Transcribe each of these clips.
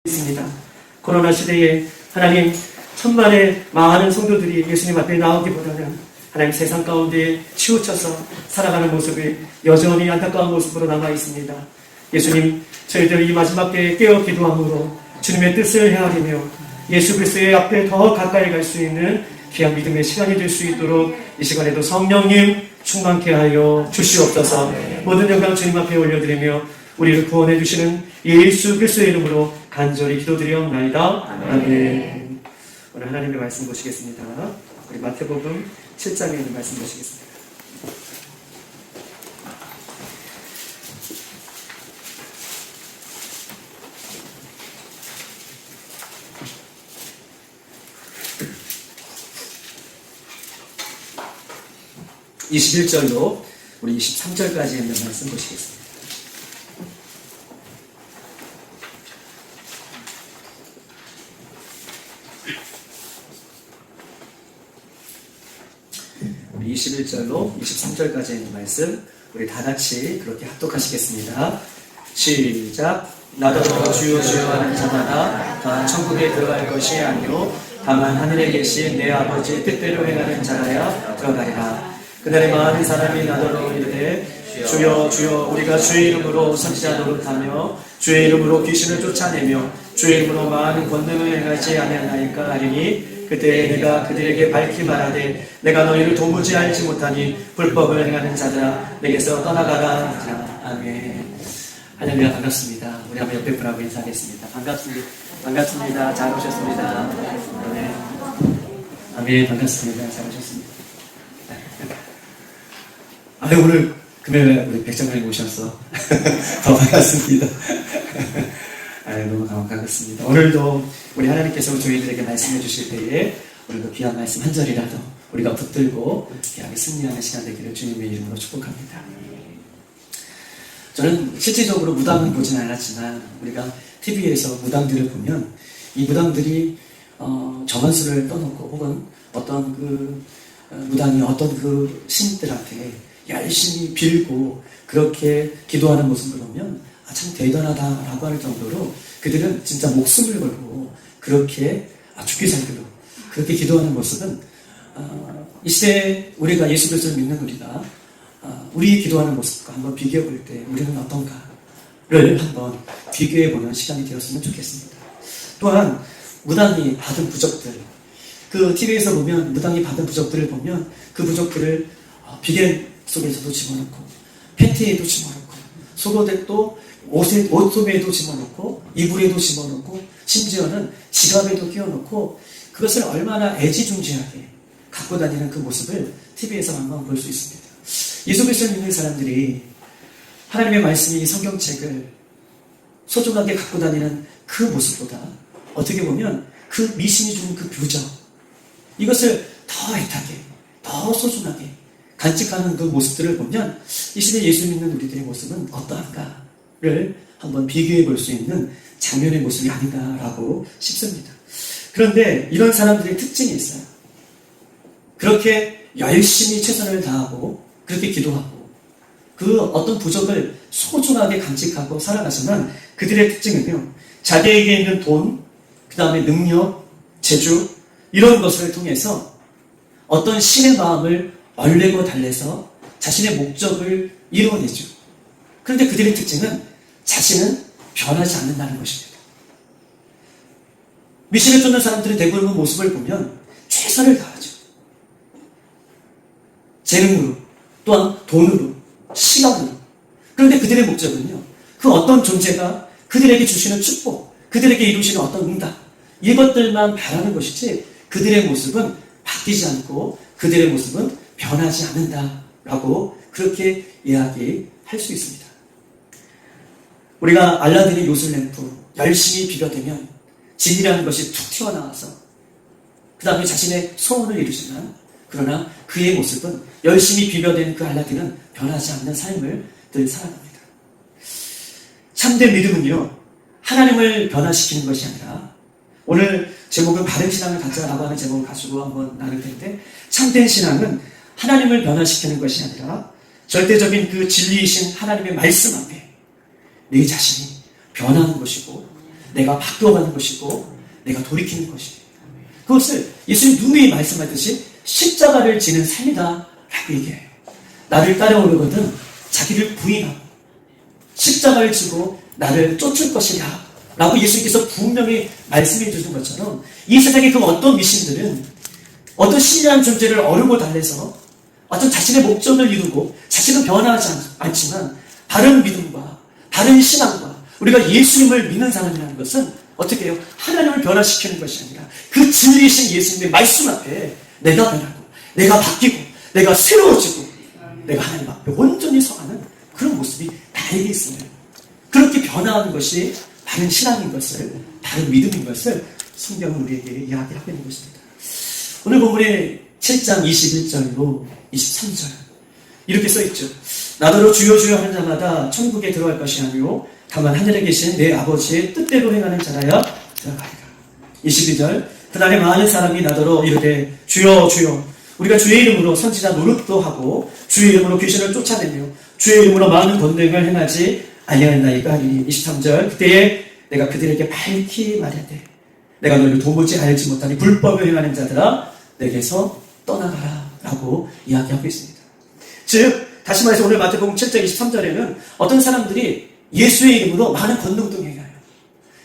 있습니다. 코로나 시대에 하나님 천만의 많은 성도들이 예수님 앞에 나오기보다는 하나님 세상 가운데 치우쳐서 살아가는 모습이 여전히 안타까운 모습으로 남아 있습니다. 예수님, 저희들 이 마지막 때에 깨어 기도함으로 주님의 뜻을 헤아리며 예수 그리스도의 앞에 더 가까이 갈 수 있는 귀한 믿음의 시간이 될 수 있도록 이 시간에도 성령님 충만케 하여 주시옵소서. 모든 영광 주님 앞에 올려드리며 우리를 구원해 주시는 예수 그리스도의 이름으로 간절히 기도드리옵나이다. 아멘. 오늘 하나님의 말씀 보시겠습니다. 우리 마태복음 7장에 있는 말씀 보시겠습니다. (21절로) 우리 23절까지 있는 말씀 보시겠습니다. 우리 21절로 23절까지 있는 말씀 우리 다 같이 그렇게 합독하시겠습니다. 시작. 나더러 주여 주여 하는 자마다 다 천국에 들어갈 것이 아니요 다만 하늘에 계신 내 아버지의 뜻대로 행하는 자라야 들어가리라. 그날에 많은 사람이 나더러 이르되 주여 주여 우리가 주의 이름으로 선지자 노릇하며 주의 이름으로 귀신을 쫓아내며 주의 이름으로 많은 권능을 행하지 아니하나이까 하리니 그때 내가 그들에게 밝히 말하되 내가 너희를 도무지 알지 못하니 불법을 행하는 자들아 내게서 떠나가라 하라. 아멘. 할렐루야. 반갑습니다. 우리 한번 옆에 분하고 인사하겠습니다. 반갑습니다. 잘 오셨습니다. 아멘. 아멘. 반갑습니다. 잘 오셨습니다. 오늘 금요일에 우리 백정장님 오셔서 더 반갑습니다. 너무 반갑습니다. 오늘도 우리 하나님께서 저희들에게 말씀해 주실 때에 오늘도 귀한 말씀 한 절이라도 우리가 붙들고 귀하게 승리하는 시간 되기를 주님의 이름으로 축복합니다. 저는 실질적으로 무당은 보진 않았지만 우리가 TV에서 무당들을 보면 이 무당들이 정한수를 떠놓고 혹은 어떤 그 무당이 어떤 그 신들한테 열심히 빌고 그렇게 기도하는 모습을 보면 참 대단하다라고 할 정도로 그들은 진짜 목숨을 걸고 그렇게 죽기 살기로 그렇게 기도하는 모습은 이 시대에 우리가 예수 그리스도를 믿는 우리가 우리 기도하는 모습과 한번 비교해 볼 때 우리는 어떤가를 한번 비교해 보는 시간이 되었으면 좋겠습니다. 또한 무당이 받은 부적들, 그 TV에서 보면 무당이 받은 부적들을 보면 그 부적들을 비계 속에서도 집어넣고 팬티에도 집어넣고 속옷에도 옷소매에도 집어넣고 이불에도 집어넣고 심지어는 지갑에도 끼워넣고 그것을 얼마나 애지중지하게 갖고 다니는 그 모습을 TV에서 한번 볼 수 있습니다. 예수 그리스도를 믿는 사람들이 하나님의 말씀이 성경책을 소중하게 갖고 다니는 그 모습보다 어떻게 보면 그 미신이 주는 그 부적 이것을 더 애타게 더 소중하게 간직하는 그 모습들을 보면 이 시대 예수 믿는 우리들의 모습은 어떠한가를 한번 비교해 볼 수 있는 장면의 모습이 아닌가라고 싶습니다. 그런데 이런 사람들의 특징이 있어요. 그렇게 열심히 최선을 다하고 그렇게 기도하고 그 어떤 부적을 소중하게 간직하고 살아가지만 그들의 특징은요. 자기에게 있는 돈, 그 다음에 능력, 재주 이런 것을 통해서 어떤 신의 마음을 얼레고 달래서 자신의 목적을 이루어내죠. 그런데 그들의 특징은 자신은 변하지 않는다는 것입니다. 미신을 쫓는 사람들의 대부분의 모습을 보면 최선을 다하죠. 재능으로, 또한 돈으로, 시간으로. 그런데 그들의 목적은요. 그 어떤 존재가 그들에게 주시는 축복, 그들에게 이루시는 어떤 응답 이것들만 바라는 것이지 그들의 모습은 바뀌지 않고 그들의 모습은 변하지 않는다라고 그렇게 이야기할 수 있습니다. 우리가 알라딘의 요술램프 열심히 비벼대면 진이라는 것이 툭 튀어나와서 그 다음에 자신의 소원을 이루지만 그러나 그의 모습은 열심히 비벼댄 그 알라딘은 변하지 않는 삶을 늘 살아갑니다. 참된 믿음은요 하나님을 변화시키는 것이 아니라 오늘 제목은 바른 신앙을 갖자라고 하는 제목을 가지고 한번 나눌 텐데 참된 신앙은 하나님을 변화시키는 것이 아니라 절대적인 그 진리이신 하나님의 말씀 앞에 내 자신이 변하는 것이고 내가 바뀌어가는 것이고 내가 돌이키는 것이에요. 그것을 예수님 누누이 말씀하듯이 십자가를 지는 삶이다 라고 얘기해요. 나를 따라오려거든 자기를 부인하고 십자가를 지고 나를 쫓을 것이라 라고 예수님께서 분명히 말씀해 주신 것처럼 이 세상의 그 어떤 미신들은 어떤 신비한 존재를 어르고 달래서 어떤 자신의 목적을 이루고 자신은 변화하지 않지만 바른 믿음과 바른 신앙과 우리가 예수님을 믿는 사람이라는 것은 어떻게 해요? 하나님을 변화시키는 것이 아니라 그 진리이신 예수님의 말씀 앞에 내가 변하고 내가 바뀌고 내가 새로워지고 내가 하나님 앞에 온전히 서가는 그런 모습이 나에게 있어요. 그렇게 변화하는 것이 바른 신앙인 것을, 바른 믿음인 것을 성경은 우리에게 이야기하고 있는 것입니다. 오늘 본문의 7장 21절로 23절 이렇게 써있죠. 나더러 주여 주여 하는 자마다 천국에 들어갈 것이 아니요 다만 하늘에 계신 내 아버지의 뜻대로 행하는 자라야 들어가리라. 22절 그날에 많은 사람이 나더러 이르되 주여 주여 우리가 주의 이름으로 선지자 노릇도 하고 주의 이름으로 귀신을 쫓아내며 주의 이름으로 많은 권능을 행하지 아니하였나이까 하니 23절 그때에 내가 그들에게 밝히 말하되 내가 너희를 도무지 알지 못하니 불법을 행하는 자들아 내게서 떠나가라 라고 이야기하고 있습니다. 즉 다시 말해서 오늘 마태복음 7장 23절에는 어떤 사람들이 예수의 이름으로 많은 권능도 행하여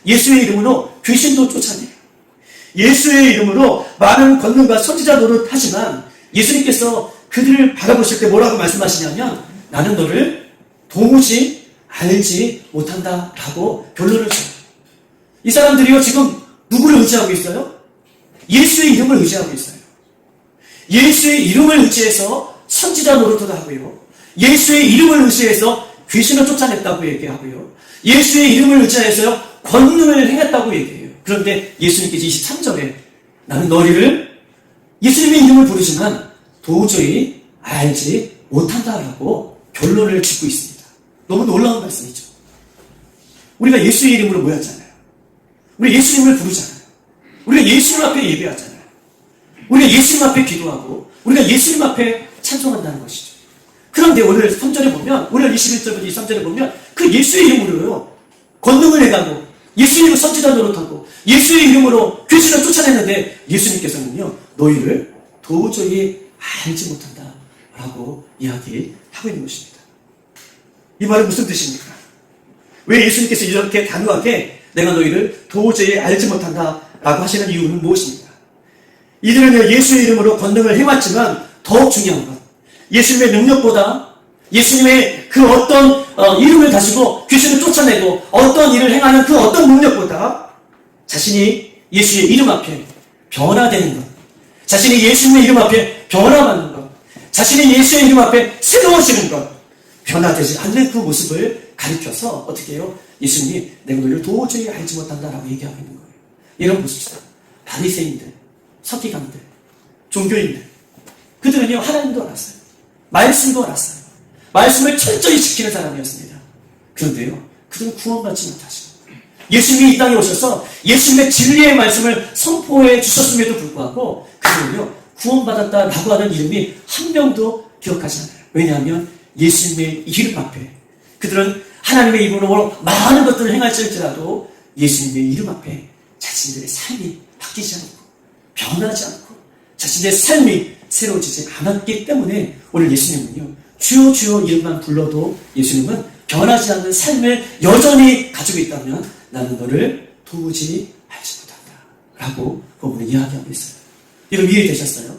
예수의 이름으로 귀신도 쫓아내요. 예수의 이름으로 많은 권능과 선지자 노릇 하지만 예수님께서 그들을 바라보실 때 뭐라고 말씀하시냐면 나는 너를 도무지 알지 못한다 라고 결론을 줘요. 이 사람들이요 지금 누구를 의지하고 있어요? 예수의 이름을 의지하고 있어요. 예수의 이름을 의지해서 선지자 노릇도 하고요. 예수의 이름을 의지해서 귀신을 쫓아냈다고 얘기하고요. 예수의 이름을 의지해서 권능을 행했다고 얘기해요. 그런데 예수님께서 23절에 나는 너희를 예수님의 이름을 부르지만 도저히 알지 못한다라고 결론을 짓고 있습니다. 너무 놀라운 말씀이죠. 우리가 예수의 이름으로 모였잖아요. 우리가 예수님을 부르잖아요. 우리가 예수님 앞에 예배하잖아요. 우리가 예수님 앞에 기도하고 우리가 예수님 앞에 찬송한다는 것이죠. 그런데 오늘 3절에 보면 오늘 21절부터 23절에 보면 그 예수의 이름으로요 권능을 행하고 예수의 이름으로 선지자 노릇하고 예수의 이름으로 귀신을 쫓아냈는데 예수님께서는요 너희를 도저히 알지 못한다 라고 이야기하고 있는 것입니다. 이 말은 무슨 뜻입니까? 왜 예수님께서 이렇게 단호하게 내가 너희를 도저히 알지 못한다 라고 하시는 이유는 무엇입니까? 이들은요 예수의 이름으로 권능을 해왔지만 더욱 중요한 것 예수님의 능력보다 예수님의 그 어떤 이름을 가지고 귀신을 쫓아내고 어떤 일을 행하는 그 어떤 능력보다 자신이 예수의 이름 앞에 변화되는 것 자신이 예수님의 이름 앞에 변화받는 것 자신이 예수의 이름 앞에 새로워지는 것 변화되지 않는 그 모습을 가리켜서 어떻게 해요? 예수님이 내가 너희를 도저히 알지 못한다라고 얘기하고 있는 거예요. 이런 모습이다. 바리새인들, 서기관들, 종교인들 그들은요 하나님도 알았어요. 말씀도 알았어요. 말씀을 철저히 지키는 사람이었습니다. 그런데요 그들은 구원받지 못하시고 예수님이 이 땅에 오셔서 예수님의 진리의 말씀을 선포해 주셨음에도 불구하고 그들은요 구원받았다라고 하는 이름이 한 명도 기억하지 않아요. 왜냐하면 예수님의 이름 앞에 그들은 하나님의 이름으로 많은 것들을 행할지라도 예수님의 이름 앞에 자신들의 삶이 바뀌지 않고 변하지 않고 자신의 삶이 새로워지지 않았기 때문에 오늘 예수님은요 주여 주여 이름만 불러도 예수님은 변하지 않는 삶을 여전히 가지고 있다면 나는 너를 도무지 알지 못한다 라고 그분은 이야기하고 있어요. 여러분 이해되셨어요?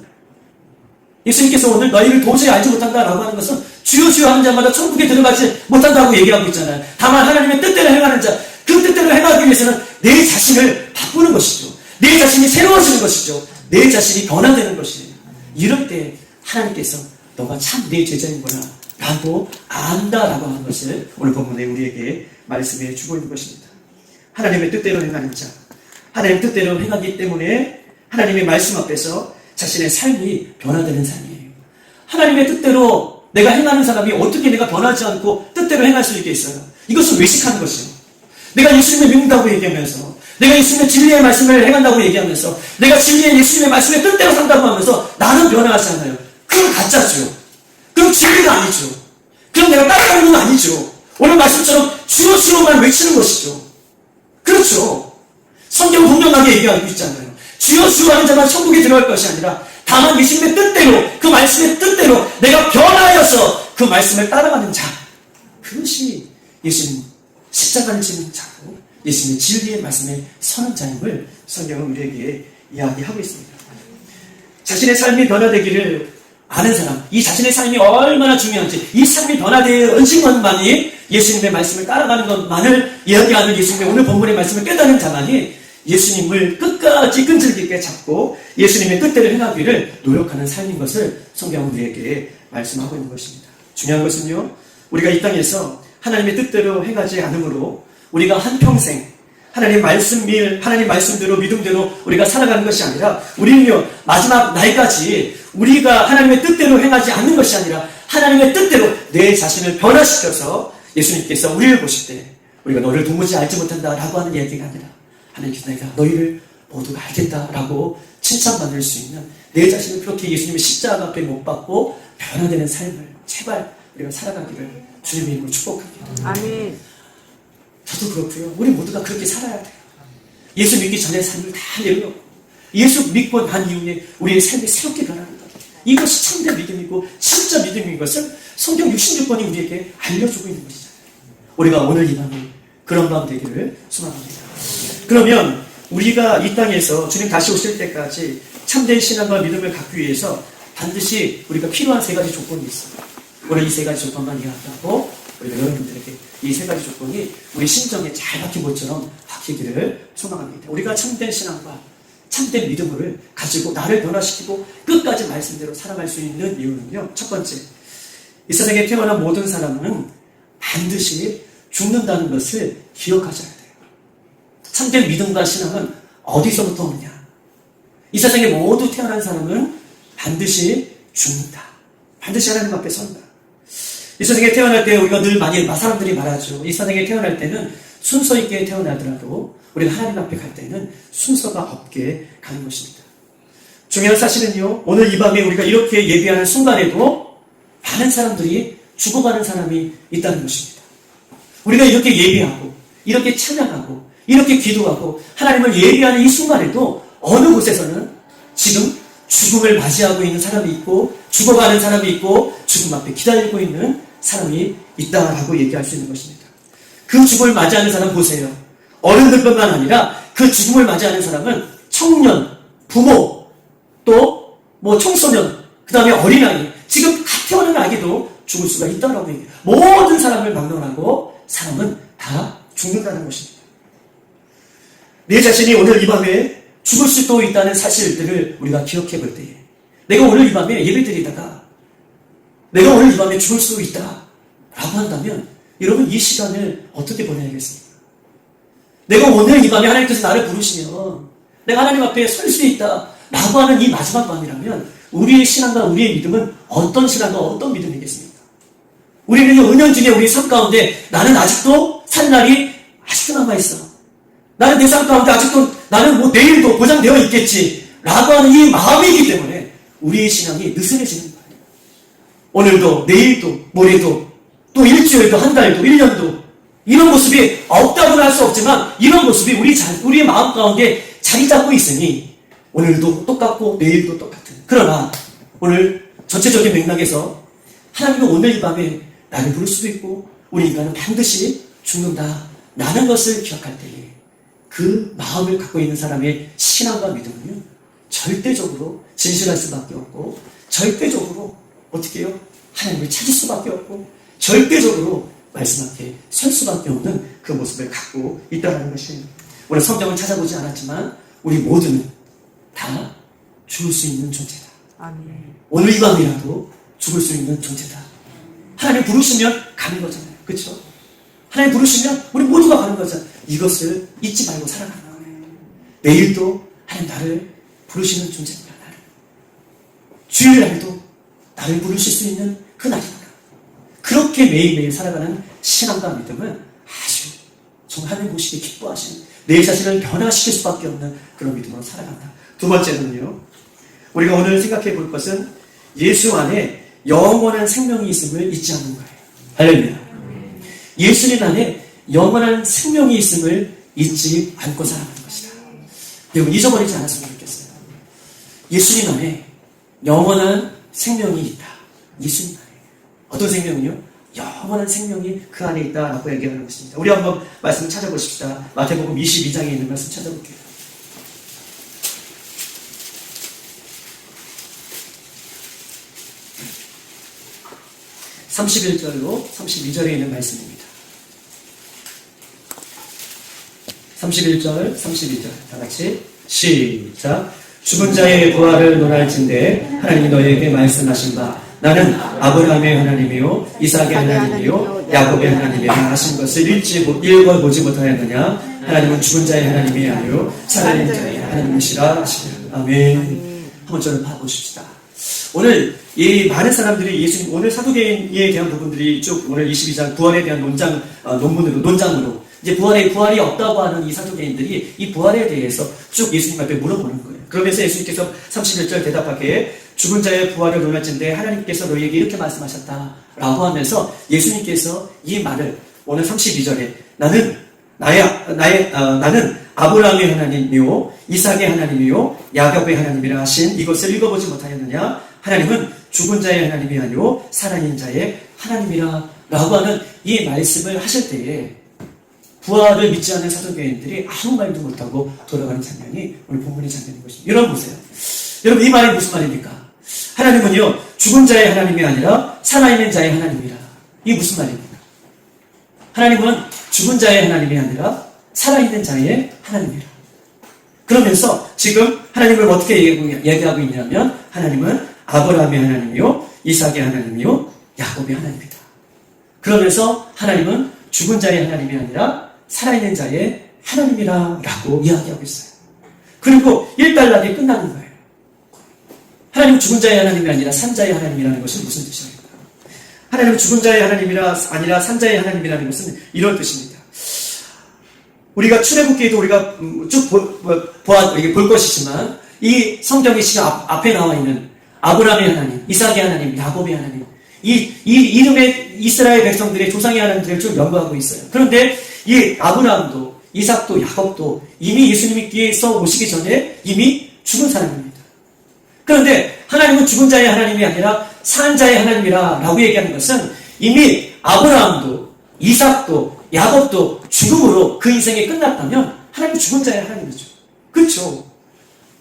예수님께서 오늘 너희를 도저히 알지 못한다 라고 하는 것은 주여 주여 하는 자마다 천국에 들어가지 못한다고 얘기하고 있잖아요. 다만 하나님의 뜻대로 행하는 자, 그 뜻대로 행하기 위해서는 내 자신을 바꾸는 것이죠. 내 자신이 새로워지는 것이죠. 내 자신이 변화되는 것이에요. 이럴 때 하나님께서 너가 참 내 제자인구나 라고 안다라고 하는 것을 오늘 본문에 우리에게 말씀해 주고 있는 것입니다. 하나님의 뜻대로 행하는 자, 하나님의 뜻대로 행하기 때문에 하나님의 말씀 앞에서 자신의 삶이 변화되는 삶이에요. 하나님의 뜻대로 내가 행하는 사람이 어떻게 내가 변하지 않고 뜻대로 행할 수 있겠어요? 이것은 외식하는 것이에요. 내가 예수님을 믿는다고 얘기하면서 내가 예수님의 진리의 말씀을 행한다고 얘기하면서 내가 진리의 예수님의 말씀의 뜻대로 산다고 하면서 나는 변화하지 않아요. 그건 가짜죠. 그럼 진리가 아니죠. 그럼 내가 따라가는 건 아니죠. 오늘 말씀처럼 주여 주여만 외치는 것이죠. 그렇죠. 성경 분명하게 얘기하고 있잖아요. 주여 주여 하는 자만 천국에 들어갈 것이 아니라 다만 예수님의 뜻대로, 그 말씀의 뜻대로 내가 변하여서 그 말씀을 따라가는 자, 그것이 예수님 십자가를 지는 자고 예수님의 진리의 말씀에 서는 자임을 성경은 우리에게 이야기하고 있습니다. 자신의 삶이 변화되기를 아는 사람, 이 자신의 삶이 얼마나 중요한지, 이 삶이 변화되어진 것만이 예수님의 말씀을 따라가는 것만을 이야기하는 예수님의 오늘 본문의 말씀을 깨닫는 자만이 예수님을 끝까지 끈질기게 잡고 예수님의 뜻대로 행하기를 노력하는 삶인 것을 성경은 우리에게 말씀하고 있는 것입니다. 중요한 것은요, 우리가 이 땅에서 하나님의 뜻대로 행하지 않으므로 우리가 한평생 하나님 말씀대로 믿음대로 우리가 살아가는 것이 아니라 우리는요, 마지막 날까지 우리가 하나님의 뜻대로 행하지 않는 것이 아니라 하나님의 뜻대로 내 자신을 변화시켜서 예수님께서 우리를 보실 때 우리가 너를 도무지 알지 못한다라고 하는 얘기가 아니라 하나님께서 내가 너희를 모두가 알겠다라고 칭찬받을 수 있는 내 자신을 그렇게 예수님의 십자가 앞에 못 박고 변화되는 삶을 제발 우리가 살아가기를 주님의 이름으로 축복합니다. 아멘. 저도 그렇고요. 우리 모두가 그렇게 살아야 돼요. 예수 믿기 전에 삶을 다 내려놓고 예수 믿고 난 이후에 우리의 삶이 새롭게 변하는 것. 이것이 참된 믿음이고 진짜 믿음인 것을 성경 66번이 우리에게 알려주고 있는 것이잖아요. 우리가 오늘 이 밤에 그런 밤 되기를 소망합니다. 그러면 우리가 이 땅에서 주님 다시 오실 때까지 참된 신앙과 믿음을 갖기 위해서 반드시 우리가 필요한 세 가지 조건이 있어요. 오늘 이 세 가지 조건만 이야기하고 우리가 여러분들에게 이 세 가지 조건이 우리 심정에 잘 박힌 것처럼 박히기를 소망합니다. 우리가 참된 신앙과 참된 믿음을 가지고 나를 변화시키고 끝까지 말씀대로 살아갈 수 있는 이유는요, 첫 번째, 이 세상에 태어난 모든 사람은 반드시 죽는다는 것을 기억하셔야 돼요. 참된 믿음과 신앙은 어디서부터 오느냐? 이 세상에 모두 태어난 사람은 반드시 죽는다. 반드시 하나님 앞에 선다. 이 세상에 태어날 때 우리가 늘 사람들이 말하죠. 이 세상에 태어날 때는 순서 있게 태어나더라도 우리가 하나님 앞에 갈 때는 순서가 없게 가는 것입니다. 중요한 사실은요, 오늘 이 밤에 우리가 이렇게 예배하는 순간에도 많은 사람들이 죽어가는 사람이 있다는 것입니다. 우리가 이렇게 예배하고 이렇게 찬양하고 이렇게 기도하고 하나님을 예배하는 이 순간에도 어느 곳에서는 지금 죽음을 맞이하고 있는 사람이 있고 죽어가는 사람이 있고 죽음 앞에 기다리고 있는 사람이 있다라고 얘기할 수 있는 것입니다. 그 죽음을 맞이하는 사람 보세요. 어른들뿐만 아니라 그 죽음을 맞이하는 사람은 청년, 부모, 또 청소년, 그 다음에 어린아이, 지금 갓 태어난 아기도 죽을 수가 있다라고 얘기해요. 모든 사람을 막론하고 사람은 다 죽는다는 것입니다. 내 자신이 오늘 이 밤에 죽을 수도 있다는 사실들을 우리가 기억해 볼 때에 내가 오늘 이 밤에 예배드리다가 내가 오늘 이 밤에 죽을 수 있다 라고 한다면 여러분 이 시간을 어떻게 보내야겠습니까? 내가 오늘 이 밤에 하나님께서 나를 부르시면 내가 하나님 앞에 설 수 있다 라고 하는 이 마지막 밤이라면 우리의 신앙과 우리의 믿음은 어떤 신앙과 어떤 믿음이겠습니까? 우리는 은연중에 우리 삶 가운데 나는 아직도 살 날이 아직도 남아있어. 나는 내 삶 가운데 아직도 나는 내일도 보장되어 있겠지 라고 하는 이 마음이기 때문에 우리의 신앙이 느슨해지는 거예요. 오늘도 내일도 모레도 또 일주일도 한 달도 1년도 이런 모습이 없다고는 할 수 없지만 이런 모습이 우리의 마음 가운데 자리 잡고 있으니 오늘도 똑같고 내일도 똑같은, 그러나 오늘 전체적인 맥락에서 하나님은 오늘 이 밤에 나를 부를 수도 있고 우리 인간은 반드시 죽는다 라는 것을 기억할 때에 그 마음을 갖고 있는 사람의 신앙과 믿음은요 절대적으로 진실할 수밖에 없고 절대적으로 어떻게 해요? 하나님을 찾을 수밖에 없고 절대적으로 말씀 앞에 설 수밖에 없는 그 모습을 갖고 있다는 것입니다. 오늘 성경을 찾아보지 않았지만 우리 모두는 다 죽을 수 있는 존재다. 아멘. 오늘 이 밤이라도 죽을 수 있는 존재다. 하나님 부르시면 가는 거잖아요. 그렇죠? 하나님 부르시면 우리 모두가 가는 거잖아요. 이것을 잊지 말고 살아가는 거예요. 내일도 하나님 나를 부르시는 존재입니다. 나를. 주일날도 나를 부르실 수 있는 그 날입니다. 그렇게 매일매일 살아가는 신앙과 믿음은 아주 정말 하나님 보시기에 기뻐하시는 내 자신을 변화시킬 수밖에 없는 그런 믿음으로 살아간다. 두 번째는요, 우리가 오늘 생각해 볼 것은 예수 안에 영원한 생명이 있음을 잊지 않는 거예요. 할렐루야. 예수님 안에 영원한 생명이 있음을 잊지 않고 살아가는 것이다. 여러분 잊어버리지 않았으면 좋겠어요. 예수님 안에 영원한 생명이 있다. 예수님 안에. 어떤 생명은요? 영원한 생명이 그 안에 있다라고 얘기하는 것입니다. 우리 한번 말씀을 찾아보십시다. 마태복음 22장에 있는 말씀 찾아볼게요. 31절로 32절에 있는 말씀입니다. 31절, 32절 다 같이 시작. 죽은 자의 부활을 논할진대 하나님이 너희에게 말씀하신 바 나는 아브라함의 하나님이요 이삭의 하나님이요 야곱의 하나님이라 하신 것을 읽어보지 못하였느냐. 하나님은 죽은 자의 하나님이 아니요 살아있는 자의 하나님이시라 하시니라. 아멘. 한번 저를 봐보십시다. 오늘 이 많은 사람들이 예수님, 오늘 사도계에 대한 부분들이 쭉 오늘 22장 부활에 대한 논장으로 이제 부활이 없다고 하는 이 사도계인들이 이 부활에 대해서 쭉 예수님 앞에 물어보는 거예요. 그러면서 예수님께서 31절 대답하기에 죽은 자의 부활을 논할진대 하나님께서 너희에게 이렇게 말씀하셨다라고 하면서 예수님께서 이 말을 오늘 32절에 나는 아브라함의 하나님이요 이삭의 하나님이요 야곱의 하나님이라 하신 이것을 읽어보지 못하였느냐. 하나님은 죽은 자의 하나님이 아니요 살아있는 자의 하나님이라 라고 하는 이 말씀을 하실 때에 부활을 믿지 않는 사도교인들이 아무 말도 못하고 돌아가는 장면이 오늘 본문의 장면인 것입니다. 여러분 보세요. 여러분 이 말이 무슨 말입니까? 하나님은요 죽은 자의 하나님이 아니라 살아있는 자의 하나님이라. 이게 무슨 말입니까? 하나님은 죽은 자의 하나님이 아니라 살아있는 자의 하나님이라. 그러면서 지금 하나님을 어떻게 얘기하고 있냐면 하나님은 아브라함의 하나님이요 이삭의 하나님이요 야곱의 하나님이다. 그러면서 하나님은 죽은 자의 하나님이 아니라 살아있는 자의 하나님이라 라고 이야기하고 있어요. 그리고 일단락이 끝나는 거예요. 하나님은 죽은 자의 하나님이 아니라 산 자의 하나님이라는 것은 무슨 뜻입니까? 하나님은 죽은 자의 하나님이라 아니라 산 자의 하나님이라는 것은 이런 뜻입니다. 우리가 출애굽기에도 우리가 쭉 볼 것이지만 이 성경의 시작 앞에 나와 있는 아브라함의 하나님, 이삭의 하나님, 야곱의 하나님 이 이름의 이스라엘 백성들의 조상의 하나님들을 쭉 연구하고 있어요. 그런데 이 아브라함도 이삭도 야곱도 이미 예수님께서 오시기 전에 이미 죽은 사람입니다. 그런데 하나님은 죽은 자의 하나님이 아니라 산 자의 하나님이라 라고 얘기하는 것은 이미 아브라함도 이삭도 야곱도 죽음으로 그 인생이 끝났다면 하나님은 죽은 자의 하나님이죠. 그렇죠.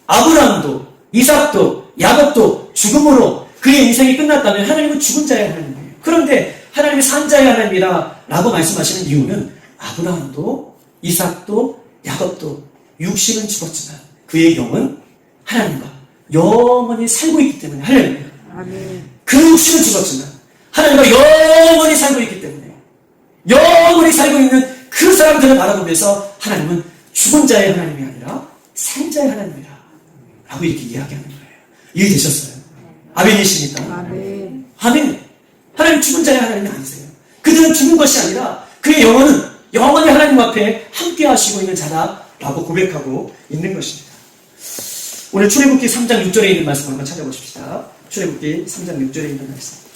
아브라함도 이삭도 야곱도 죽음으로 그의 인생이 끝났다면 하나님은 죽은 자의 하나님이에요. 그런데 하나님이 산 자의 하나님이라 라고 말씀하시는 이유는 아브라함도 이삭도 야곱도 육신은 죽었지만 그의 영은 하나님과 영원히 살고 있기 때문에 할렐루야. 아멘. 그 육신은 죽었지만 하나님과 영원히 살고 있기 때문에 영원히 살고 있는 그 사람들을 바라보면서 하나님은 죽은 자의 하나님이 아니라 산 자의 하나님이라 라고 이렇게 이야기하는 거예요. 이해되셨어요? 아멘이십니까? 아멘. 아멘. 하나님 죽은 자의 하나님이 아니세요. 그들은 죽은 것이 아니라 그의 영혼은 영원히 하나님 앞에 함께 하시고 있는 자다라고 고백하고 있는 것입니다. 오늘 출애굽기 3장 6절에 있는 말씀 한번 찾아보십시다. 출애굽기 3장 6절에 있는 말씀.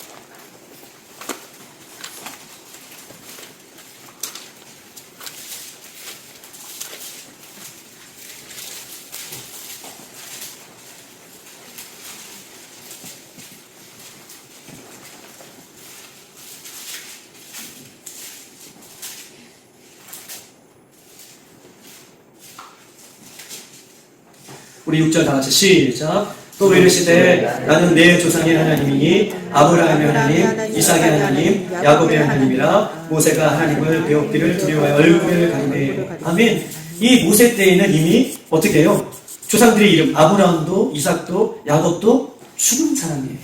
우리 6절 다 같이 시작. 또 이르시되 나는 내 조상의 하나님이니 아브라함의 하나님 이삭의 하나님 야곱의 하나님이라. 모세가 하나님을 배웠기를 두려워하여 얼굴을 가리매. 아멘. 이 모세 때에는 이미 어떻게 해요? 조상들의 이름 아브라함도 이삭도 야곱도 죽은 사람이에요.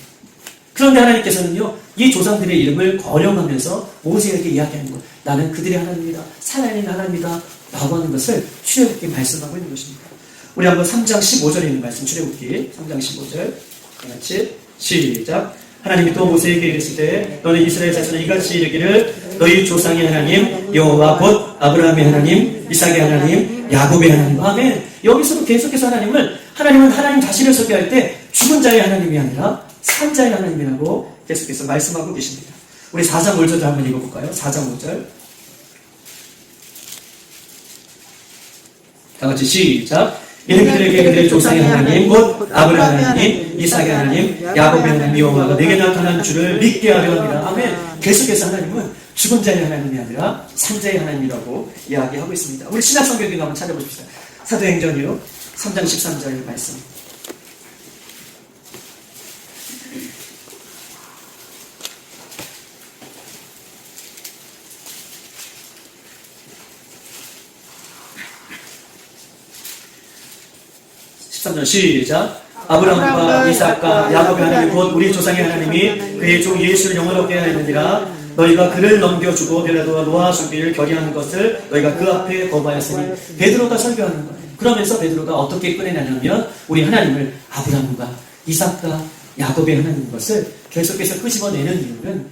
그런데 하나님께서는요 이 조상들의 이름을 거령하면서 모세에게 이야기하는 것, 나는 그들의 하나님이다, 살아있는 하나님이다 라고 하는 것을 출애굽기에 말씀하고 있는 것입니다. 우리 한번 3장 15절에 있는 말씀 출애굽기 3장 15절 같이 시작. 하나님이 또 모세에게 이르시되 너는 이스라엘 자손에 이같이 이르기를 너희 조상의 하나님 여호와 곧 아브라함의 하나님 이삭의 하나님 야곱의 하나님. 아멘. 여기서도 계속해서 하나님은 하나님 자신을 소개할 때 죽은 자의 하나님이 아니라 산 자의 하나님이라고 계속해서 말씀하고 계십니다. 우리 4장 5절도 한번 읽어볼까요? 4장 5절 다 같이 시작. 이는 그들에게 그들의 조상의 하나님 곧 아브라함의 하나님, 이삭의 하나님, 야곱의 하나님 여호와가 내게 나타난 주를 믿게 하려 합니다. 아멘. 계속해서 하나님은 죽은 자의 하나님이 아니라 산자의 하나님이라고 이야기하고 있습니다. 우리 신약 성경에 한번 찾아보십시다. 사도행전이요 3장 13절 말씀. 시작. 아브라함과 이삭과 야곱의 하나님 곧 우리 조상의 하나님이 그의 종 예수를 영원롭게 하였느니라. 너희가 그를 넘겨주고 빌라도와 놓아주기를 결의하는 것을 너희가 그 앞에 거부하였으니 베드로가 설교하는 거예요. 그러면서 베드로가 어떻게 꺼내냐면 우리 하나님을 아브라함과 이삭과 야곱의 하나님인 것을 계속해서 끄집어내는 이유는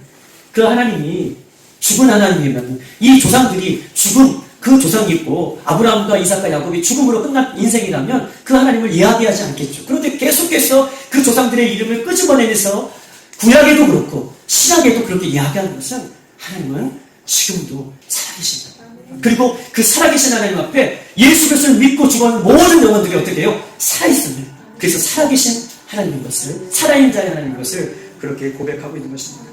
그 하나님이 죽은 하나님이면 이 조상들이 죽은 그 조상이 있고 아브라함과 이삭과 야곱이 죽음으로 끝난 인생이라면 그 하나님을 이야기하지 않겠죠. 그런데 계속해서 그 조상들의 이름을 끄집어내면서 구약에도 그렇고 신약에도 그렇게 이야기하는 것은 하나님은 지금도 살아계신다. 그리고 그 살아계신 하나님 앞에 예수 그리스도를 믿고 죽어가는 모든 영혼들이 어떻게 해요? 살아있음을. 그래서 살아계신 하나님인 것을, 살아있는 자의 하나님인 것을 그렇게 고백하고 있는 것입니다.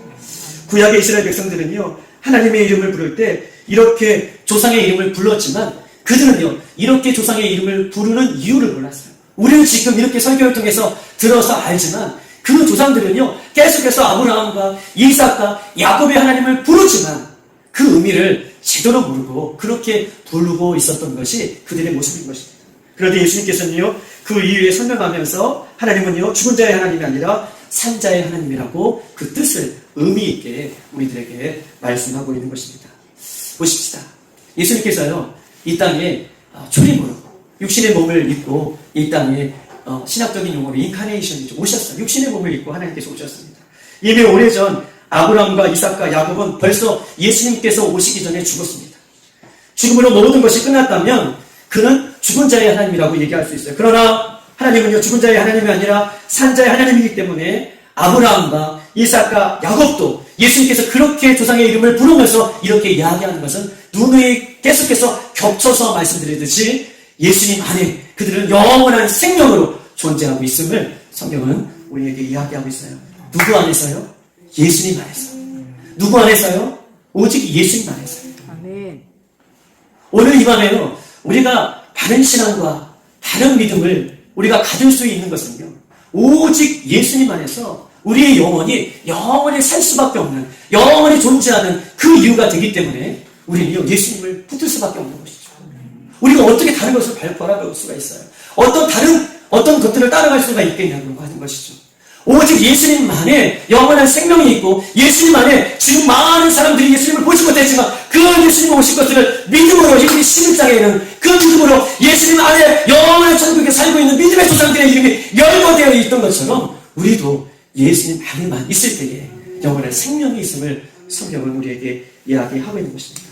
구약의 이스라엘 백성들은요 하나님의 이름을 부를 때 이렇게 조상의 이름을 불렀지만 그들은요 이렇게 조상의 이름을 부르는 이유를 몰랐어요. 우리는 지금 이렇게 설교를 통해서 들어서 알지만 그 조상들은요 계속해서 아브라함과 이삭과 야곱의 하나님을 부르지만 그 의미를 제대로 모르고 그렇게 부르고 있었던 것이 그들의 모습인 것입니다. 그런데 예수님께서는요 그 이유에 설명하면서 하나님은요 죽은 자의 하나님이 아니라 산자의 하나님이라고 그 뜻을 의미 있게 우리들에게 말씀하고 있는 것입니다. 보십시다. 예수님께서요 이 땅에 초림으로 육신의 몸을 입고 이 땅에 신학적인 용어로 인카네이션이죠. 오셨어요. 육신의 몸을 입고 하나님께서 오셨습니다. 이미 오래전 아브라함과 이삭과 야곱은 벌써 예수님께서 오시기 전에 죽었습니다. 죽음으로 모든 것이 끝났다면 그는 죽은 자의 하나님이라고 얘기할 수 있어요. 그러나 하나님은요 죽은 자의 하나님이 아니라 산 자의 하나님이기 때문에 아브라함과 이삭과 야곱도 예수님께서 그렇게 조상의 이름을 부르면서 이렇게 이야기하는 것은 누누이 계속해서 겹쳐서 말씀드리듯이 예수님 안에 그들은 영원한 생명으로 존재하고 있음을 성경은 우리에게 이야기하고 있어요. 누구 안에서요? 예수님 안에서. 누구 안에서요? 오직 예수님 안에서요. 아멘. 오늘 이 밤에요 우리가 바른 신앙과 바른 믿음을 우리가 가질 수 있는 것은요 오직 예수님 안에서 우리의 영원히 살 수밖에 없는, 영원히 존재하는 그 이유가 되기 때문에 우리는 예수님을 붙들 수밖에 없는 것이죠. 우리가 어떻게 다른 것을 바라볼 수가 있어요? 어떤 것들을 따라갈 수가 있겠냐고 하는 것이죠. 오직 예수님만에 영원한 생명이 있고 예수님 안에 지금 많은 사람들이 예수님을 보지 못했지만 그 예수님 오신 것들을 믿음으로 예수님 11장에는 그 믿음으로 예수님 안에 영원한 천국에 살고 있는 믿음의 조상들의 이름이 열거되어 있던 것처럼 우리도 예수님 안에만 있을 때에 영원한 생명이 있음을 성경은 우리에게 이야기하고 있는 것입니다.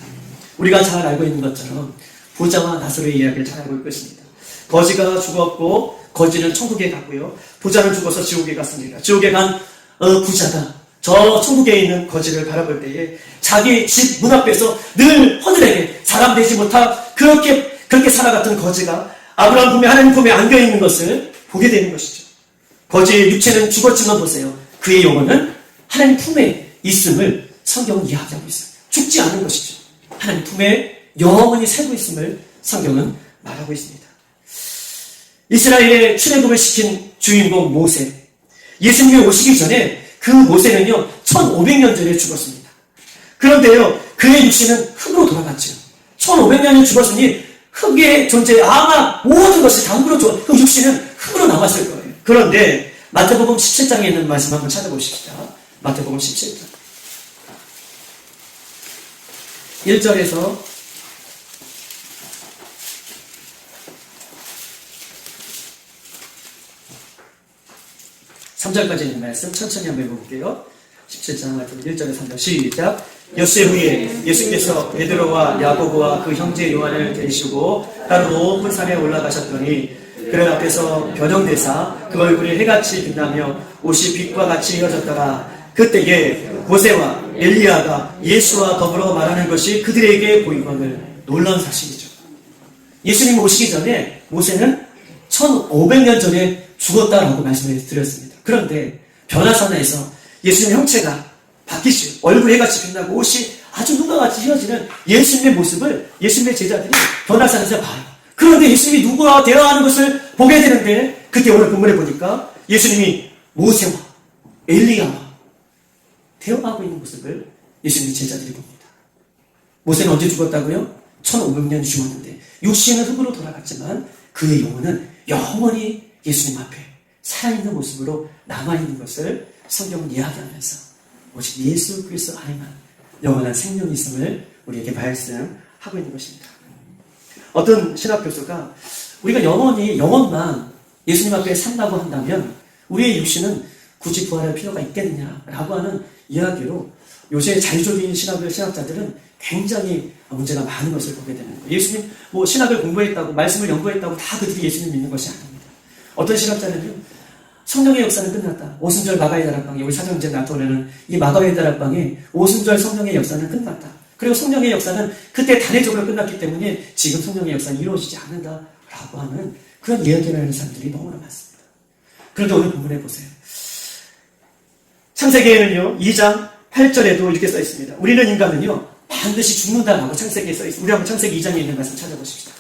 우리가 잘 알고 있는 것처럼 부자와 나사로의 이야기를 잘 알고 있습니다. 거지가 죽었고 거지는 천국에 갔고요. 부자는 죽어서 지옥에 갔습니다. 지옥에 간 부자가 저 천국에 있는 거지를 바라볼 때에 자기 집 문 앞에서 늘 허들에게 사람 되지 못한 그렇게 살아갔던 거지가 아브라함 품에 하나님 품에 안겨있는 것을 보게 되는 것이죠. 거지의 육체는 죽었지만 보세요. 그의 영혼은 하나님 품에 있음을 성경은 이야기하고 있어요. 죽지 않은 것이죠. 하나님 품에 영원히 살고 있음을 성경은 말하고 있습니다. 이스라엘의 출애굽을 시킨 주인공 모세. 예수님이 오시기 전에 그 모세는요 1500년 전에 죽었습니다. 그런데요 그의 육신은 흙으로 돌아갔죠. 1500년이 죽었으니 흙의 존재 아마 모든 것이 다 흙으로 그 육신은 흙으로 남았을 거예요. 그런데 마태복음 17장에 있는 말씀 한번 찾아보십시다. 마태복음 17장 1절에서 3절까지 있는 말씀 천천히 한번 읽어볼게요. 17장 1절에 3절 시작. 엿새 후에 예수께서 베드로와 야고보와 그 형제 요한을 데리시고 다른 높은 산에 올라가셨더니 그들 앞에서 변형되사 그 얼굴이 해같이 빛나며 옷이 빛과 같이 이어졌더라. 그때에 모세와 엘리야가 예수와 더불어 말하는 것이 그들에게 보이거늘 놀라운 사실이죠. 예수님 오시기 전에 모세는 1500년 전에 죽었다라고 말씀을 드렸습니다. 그런데 변화산에서 예수님의 형체가 바뀌시고 얼굴에 같이 빛나고 옷이 아주 눈과 같이 휘어지는 예수님의 모습을 예수님의 제자들이 변화산에서 봐요. 그런데 예수님이 누구와 대화하는 것을 보게 되는데 그때 오늘 본문에 보니까 예수님이 모세와 엘리야와 대화하고 있는 모습을 예수님의 제자들이 봅니다. 모세는 언제 죽었다고요? 1500년 죽었는데 육신은 흙으로 돌아갔지만 그의 영혼은 영원히 예수님 앞에 살아있는 모습으로 남아있는 것을 성경은 이야기하면서 오직 예수 그리스도 안에만 영원한 생명이 있음을 우리에게 말씀하고 있는 것입니다. 어떤 신학교수가 우리가 영혼만 예수님 앞에 산다고 한다면 우리의 육신은 굳이 부활할 필요가 있겠느냐라고 하는 이야기로 요새 자유적인 신학자들은 굉장히 문제가 많은 것을 보게 되는 거예요. 예수님 신학을 공부했다고 말씀을 연구했다고 다 그들이 예수님 믿는 것이 아닙니다. 어떤 신학자는요, 성령의 역사는 끝났다. 오순절 마가의 다락방에 우리 사정제 나토라는 이 마가의 다락방에 오순절 성령의 역사는 끝났다. 그리고 성령의 역사는 그때 단회적으로 끝났기 때문에 지금 성령의 역사는 이루어지지 않는다라고 하는 그런 이야기를 하는 사람들이 너무나 많습니다. 그런데 오늘 본문에 보세요. 창세기에는요 2장 8절에도 이렇게 써 있습니다. 우리는 인간은요 반드시 죽는다라고 창세기에 써 있습니다. 우리 한번 창세기 2장에 있는 말씀 찾아보십시다.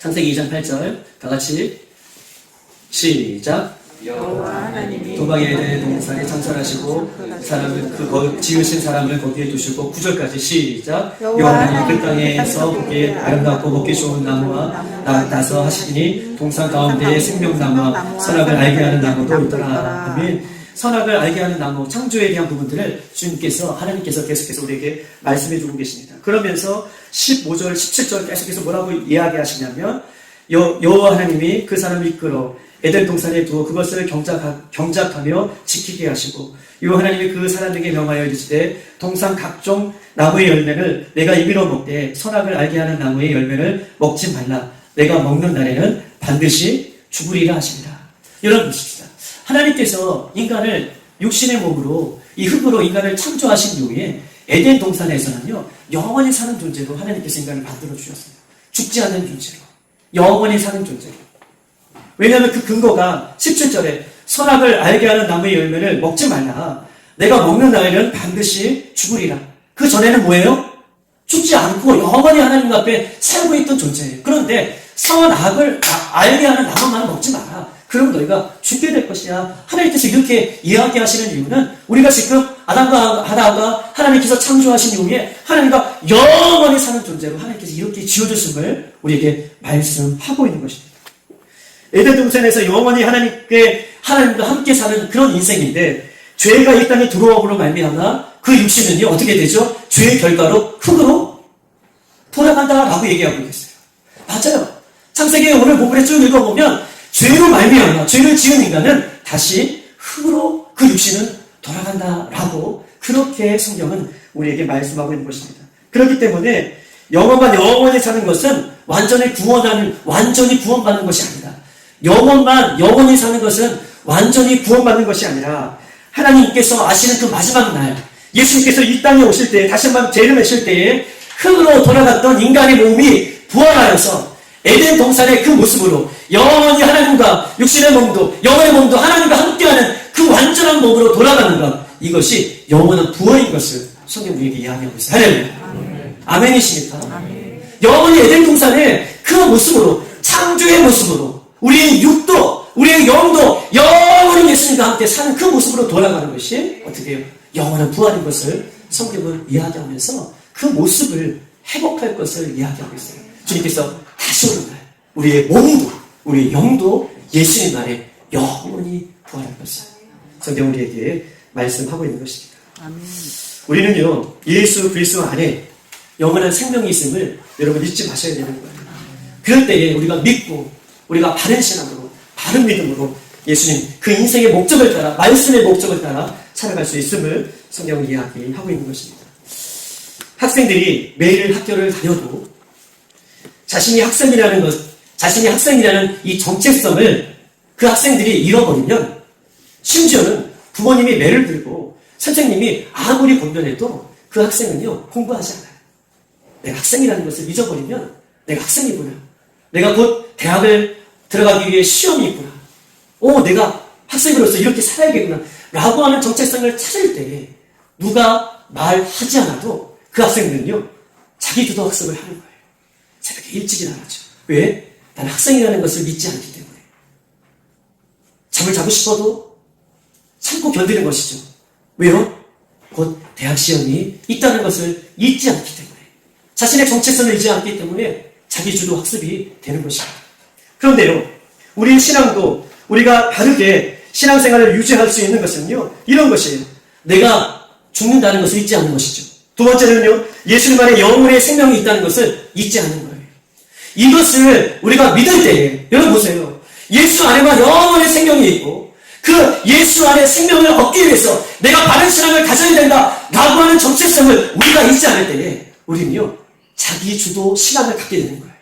창세기 2장 8절 다 같이 시작. 여호와 하나님이 도방에 대해 동산에 창설하시고 사람을 지으신 사람을 거기에 두시고 9절까지 시작. 여호와 하나님이 그 땅에서 보기에 아름답고 먹기 좋은 나무와 나서 하시니 동산 가운데에 생명나무와 선악을 알게 하는 나무도 있더라. 아멘. 선악을 알게 하는 나무, 창조에 대한 부분들을 하나님께서 계속해서 우리에게 말씀해 주고 계십니다. 그러면서 15절, 17절 계속해서 뭐라고 이야기하시냐면 여호와 하나님이 그 사람을 이끌어 에덴 동산에 두어 그것을 경작하며 지키게 하시고 요 하나님이 그 사람에게 명하여 이르시되 동산 각종 나무의 열매를 내가 임의로 먹되 선악을 알게 하는 나무의 열매를 먹지 말라. 내가 먹는 날에는 반드시 죽으리라 하십니다. 여러분 보십시다. 하나님께서 인간을 육신의 몸으로 이 흙으로 인간을 창조하신 이후에 에덴 동산에서는요 영원히 사는 존재로 하나님께서 인간을 만들어 주셨습니다. 죽지 않는 존재로 영원히 사는 존재로. 왜냐하면 그 근거가 17절에 선악을 알게 하는 나무의 열매를 먹지 말라. 내가 먹는 날에는 반드시 죽으리라. 그 전에는 뭐예요? 죽지 않고 영원히 하나님 앞에 살고 있던 존재예요. 그런데 선악을 알게 하는 나무만 먹지 마라. 그럼 너희가 죽게 될 것이야. 하나님께서 이렇게 이야기하시는 이유는 우리가 지금 아담과 하나가 하나님께서 창조하신 이후에 하나님과 영원히 사는 존재로 하나님께서 이렇게 지어주심을 우리에게 말씀하고 있는 것입니다. 에덴 동산에서 영원히 하나님과 함께 사는 그런 인생인데 죄가 이 땅에 들어옴으로 말미암아 그 육신은요 어떻게 되죠? 죄의 결과로 흙으로 돌아간다라고 얘기하고 있어요. 맞아요. 창세기 오늘 본문에 쭉 읽어보면 죄로 말미암아 죄를 지은 인간은 다시 흙으로 그 육신은 돌아간다라고 그렇게 성경은 우리에게 말씀하고 있는 것입니다. 그렇기 때문에 영원히 사는 것은 완전히 구원받는 것이 아니다. 영원히 사는 것은 완전히 구원받는 것이 아니라 하나님께서 아시는 그 마지막 날 예수님께서 이 땅에 오실 때 다시 한번 재림하실 때에 흙으로 돌아갔던 인간의 몸이 부활하여서 에덴 동산의 그 모습으로 영원히 하나님과 육신의 몸도 영혼의 몸도 하나님과 함께하는 그 완전한 몸으로 돌아가는 것, 이것이 영원한 부활인 것을 성경 우리에게 이야기하고 있어요. 할렐루야. 아멘이십니까? 아멘. 영원히 에덴 동산의 그 모습으로 창조의 모습으로 우리의 육도 우리의 영도 영원히 예수님과 함께 사는 그 모습으로 돌아가는 것이 어떻게 해요? 영원한 부활인 것을 성경은 이야기하면서 그 모습을 회복할 것을 이야기하고 있어요. 주님께서 다시 오는 날 우리의 몸도 우리의 영도 예수님 날에 영원히 부활할 것을 성경 우리에게 말씀하고 있는 것입니다. 아멘. 우리는요 예수 그리스도 안에 영원한 생명이 있음을 여러분 잊지 마셔야 되는 거예요. 그럴 때에 우리가 믿고 우리가 바른 신앙으로 바른 믿음으로 예수님 그 인생의 목적을 따라 말씀의 목적을 따라 살아갈 수 있음을 성경은 이야기하고 있는 것입니다. 학생들이 매일 학교를 다녀도 자신이 학생이라는 것 자신이 학생이라는 이 정체성을 그 학생들이 잃어버리면 심지어는 부모님이 매를 들고 선생님이 아무리 권면해도 그 학생은요 공부하지 않아요. 내가 학생이라는 것을 잊어버리면 내가 학생이구나. 내가 곧 대학을 들어가기 위해 시험이 있구나. 내가 학생으로서 이렇게 살아야겠구나. 라고 하는 정체성을 찾을 때 누가 말하지 않아도 그 학생들은요 자기주도 학습을 하는 거예요. 새벽에 일찍 일어나죠. 왜? 나는 학생이라는 것을 믿지 않기 때문에. 잠을 자고 싶어도 참고 견디는 것이죠. 왜요? 곧 대학 시험이 있다는 것을 잊지 않기 때문에. 자신의 정체성을 잃지 않기 때문에 자기주도 학습이 되는 것입니다. 그런데요, 우리 신앙도 우리가 바르게 신앙생활을 유지할 수 있는 것은요, 이런 것이에요. 내가 죽는다는 것을 잊지 않는 것이죠. 두 번째는요, 예수님 안에 영혼의 생명이 있다는 것을 잊지 않는 거예요. 이것을 우리가 믿을 때에, 여러분 보세요. 예수 안에만 영혼의 생명이 있고, 그 예수 안에 생명을 얻기 위해서 내가 바른 신앙을 가져야 된다, 라고 하는 정체성을 우리가 잊지 않을 때에, 우리는요, 자기 주도 신앙을 갖게 되는 거예요.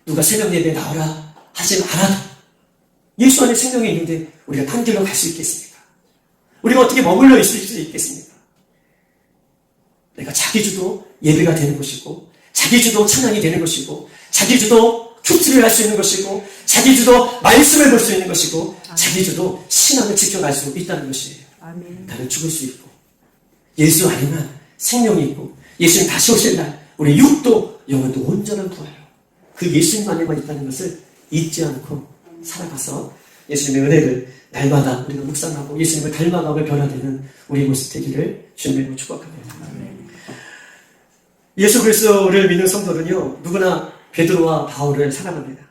누가 새벽 예배에 나오라 하지 않아도 예수 안에 생명이 있는데 우리가 딴 길로 갈 수 있겠습니까? 우리가 어떻게 머물러 있을 수 있겠습니까? 내가 자기 주도 예배가 되는 것이고, 자기 주도 찬양이 되는 것이고, 자기 주도 큐티를 할 수 있는 것이고, 자기 주도 말씀을 볼 수 있는 것이고, 자기 주도 신앙을 지켜갈 수 있다는 것이에요. 나는 죽을 수 있고, 예수 안에만 생명이 있고, 예수님 다시 오실 날 우리 육도 영혼도 온전한 부활로 그 예수님 안에만 있다는 것을 잊지 않고 살아가서 예수님의 은혜를 날마다 우리가 묵상하고 예수님을 닮아가며 변화되는 우리 모습 되기를 주님으로 축복합니다. 예수 그리스도를 믿는 성도는요, 누구나 베드로와 바울을 사랑합니다.